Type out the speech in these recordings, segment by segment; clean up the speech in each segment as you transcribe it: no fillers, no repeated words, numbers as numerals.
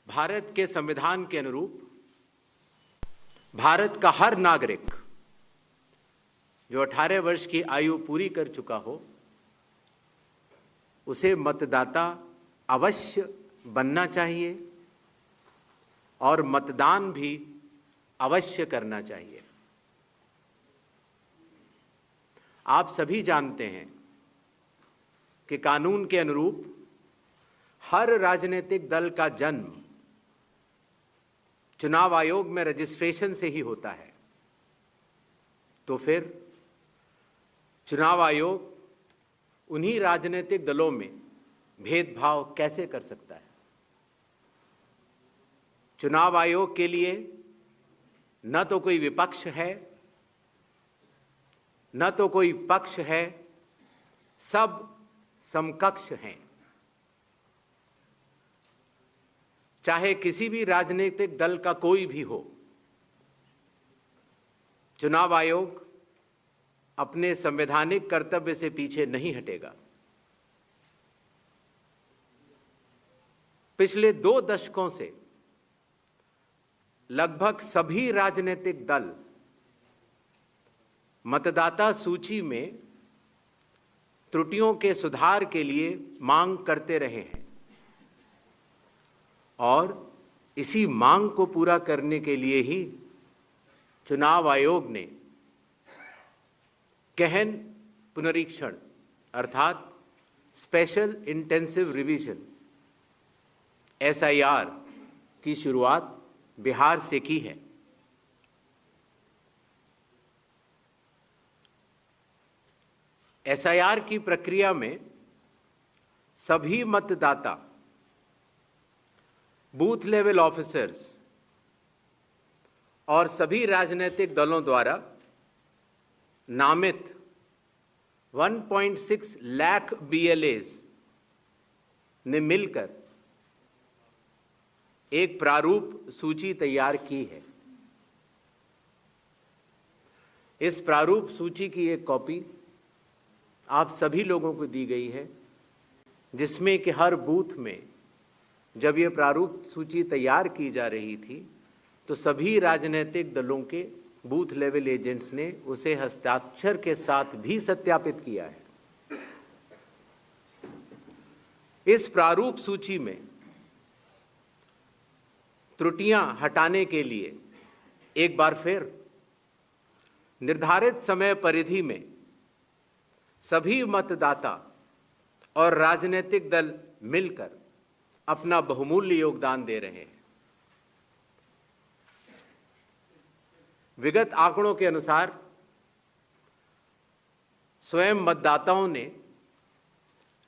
भारत के संविधान के अनुरूप भारत का हर नागरिक जो 18 वर्ष की आयु पूरी कर चुका हो उसे मतदाता अवश्य बनना चाहिए और मतदान भी अवश्य करना चाहिए। आप सभी जानते हैं कि कानून के अनुरूप हर राजनीतिक दल का जन्म चुनाव आयोग में रजिस्ट्रेशन से ही होता है। तो फिर चुनाव आयोग उन्हीं राजनीतिक दलों में भेदभाव कैसे कर सकता है? चुनाव आयोग के लिए न तो कोई विपक्ष है, न तो कोई पक्ष है, सब समकक्ष हैं। चाहे किसी भी राजनीतिक दल का कोई भी हो, चुनाव आयोग अपने संवैधानिक कर्तव्य से पीछे नहीं हटेगा। पिछले 2 दशकों से लगभग सभी राजनीतिक दल मतदाता सूची में त्रुटियों के सुधार के लिए मांग करते रहे हैं और इसी मांग को पूरा करने के लिए ही चुनाव आयोग ने गहन पुनरीक्षण अर्थात स्पेशल इंटेंसिव रिवीजन SIR की शुरुआत बिहार से की है। SIR की प्रक्रिया में सभी मतदाता बूथ लेवल ऑफिसर्स और सभी राजनीतिक दलों द्वारा नामित 1.6 लाख BLAs ने मिलकर एक प्रारूप सूची तैयार की है। इस प्रारूप सूची की एक कॉपी आप सभी लोगों को दी गई है, जिसमें कि हर बूथ में जब ये प्रारूप सूची तैयार की जा रही थी तो सभी राजनीतिक दलों के बूथ लेवल एजेंट्स ने उसे हस्ताक्षर के साथ भी सत्यापित किया है। इस प्रारूप सूची में त्रुटियां हटाने के लिए एक बार फिर निर्धारित समय परिधि में सभी मतदाता और राजनीतिक दल मिलकर अपना बहुमूल्य योगदान दे रहे हैं। विगत आंकड़ों के अनुसार स्वयं मतदाताओं ने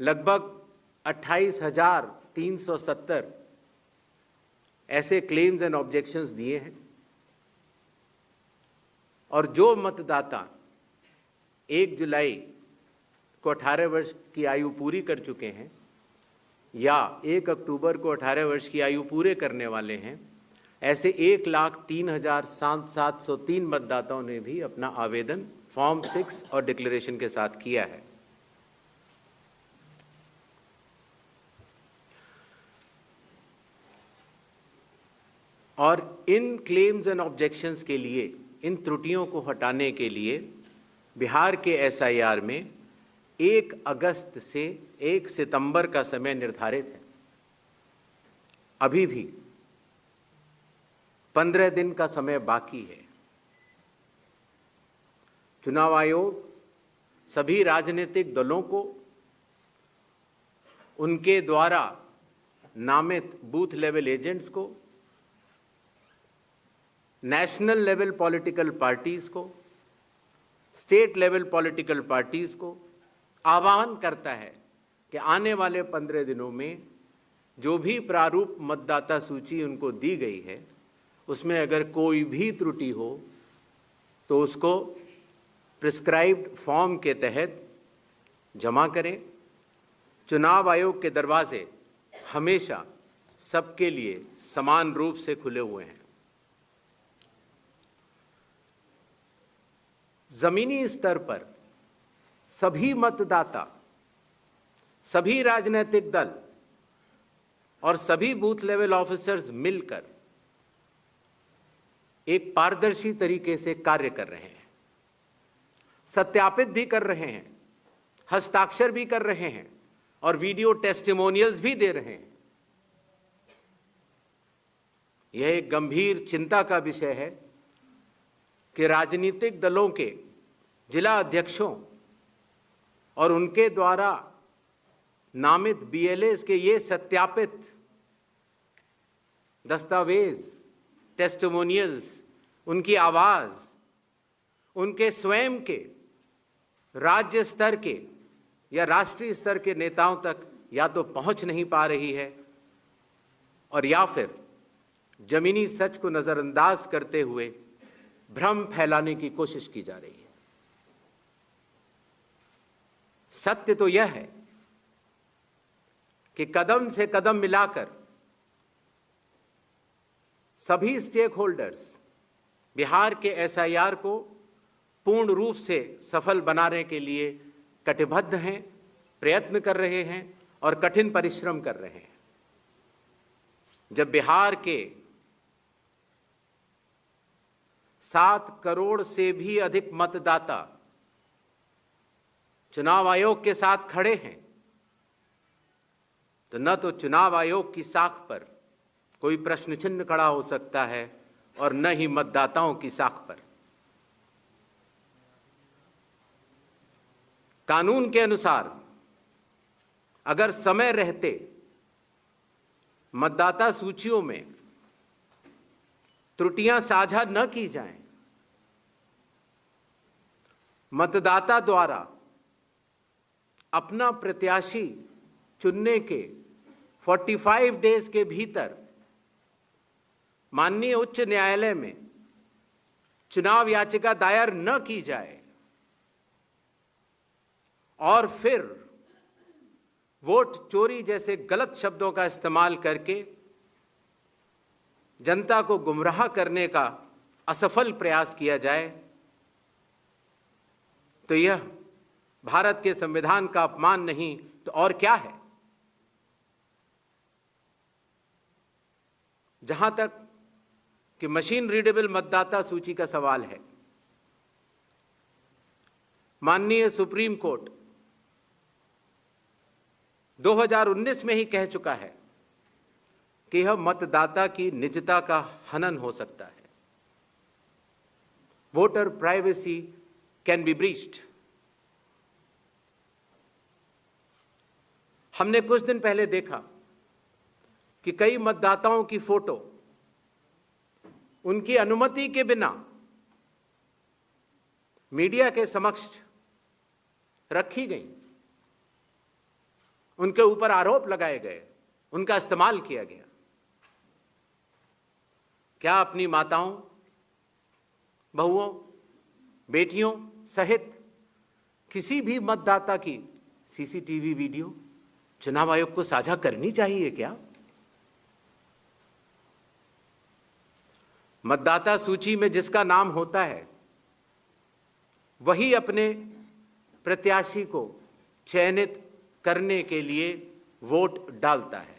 लगभग 28,370 ऐसे क्लेम्स एंड ऑब्जेक्शंस दिए हैं और जो मतदाता 1 जुलाई को 18 वर्ष की आयु पूरी कर चुके हैं या 1 अक्टूबर को 18 वर्ष की आयु पूरे करने वाले हैं, ऐसे 1,03,703 मतदाताओं ने भी अपना आवेदन फॉर्म 6 और डिक्लेरेशन के साथ किया है। और इन क्लेम्स एंड ऑब्जेक्शंस के लिए, इन त्रुटियों को हटाने के लिए बिहार के SIR में 1 अगस्त से 1 सितंबर का समय निर्धारित है। अभी भी 15 दिन का समय बाकी है। चुनाव आयोग सभी राजनीतिक दलों को उनके द्वारा नामित बूथ लेवल एजेंट्स को, नेशनल लेवल पॉलिटिकल पार्टीज को, स्टेट लेवल पॉलिटिकल पार्टीज को आह्वान करता है कि आने वाले 15 दिनों में जो भी प्रारूप मतदाता सूची उनको दी गई है उसमें अगर कोई भी त्रुटि हो तो उसको प्रिस्क्राइब्ड फॉर्म के तहत जमा करें। चुनाव आयोग के दरवाजे हमेशा सबके लिए समान रूप से खुले हुए हैं। जमीनी स्तर पर सभी मतदाता, सभी राजनीतिक दल और सभी बूथ लेवल ऑफिसर्स मिलकर एक पारदर्शी तरीके से कार्य कर रहे हैं, सत्यापित भी कर रहे हैं, हस्ताक्षर भी कर रहे हैं और वीडियो टेस्टिमोनियल्स भी दे रहे हैं। यह एक गंभीर चिंता का विषय है कि राजनीतिक दलों के जिला अध्यक्षों और उनके द्वारा नामित बीएलएस के ये सत्यापित दस्तावेज, टेस्टिमोनियल्स, उनकी आवाज उनके स्वयं के राज्य स्तर के या राष्ट्रीय स्तर के नेताओं तक या तो पहुंच नहीं पा रही है और या फिर जमीनी सच को नजरअंदाज करते हुए भ्रम फैलाने की कोशिश की जा रही है। सत्य तो यह है कि कदम से कदम मिलाकर सभी स्टेक होल्डर्स बिहार के एसआईआर को पूर्ण रूप से सफल बनाने के लिए कटिबद्ध हैं, प्रयत्न कर रहे हैं और कठिन परिश्रम कर रहे हैं। जब बिहार के 7 करोड़ से भी अधिक मतदाता चुनाव आयोग के साथ खड़े हैं, तो न तो चुनाव आयोग की साख पर कोई प्रश्न चिन्ह खड़ा हो सकता है और न ही मतदाताओं की साख पर। कानून के अनुसार अगर समय रहते मतदाता सूचियों में त्रुटियां साझा न की जाएं, मतदाता द्वारा अपना प्रत्याशी चुनने के 45 डेज के भीतर माननीय उच्च न्यायालय में चुनाव याचिका दायर न की जाए और फिर वोट चोरी जैसे गलत शब्दों का इस्तेमाल करके जनता को गुमराह करने का असफल प्रयास किया जाए, तो यह भारत के संविधान का अपमान नहीं तो और क्या है। जहां तक कि मशीन रीडेबल मतदाता सूची का सवाल है, माननीय सुप्रीम कोर्ट 2019 में ही कह चुका है कि यह मतदाता की निजता का हनन हो सकता है। Voter privacy can be breached. हमने कुछ दिन पहले देखा कि कई मतदाताओं की फोटो उनकी अनुमति के बिना मीडिया के समक्ष रखी गई, उनके ऊपर आरोप लगाए गए, उनका इस्तेमाल किया गया। क्या अपनी माताओं, बहुओं, बेटियों सहित किसी भी मतदाता की सीसीटीवी वीडियो चुनाव आयोग को साझा करनी चाहिए क्या? मतदाता सूची में जिसका नाम होता है वही अपने प्रत्याशी को चयनित करने के लिए वोट डालता है।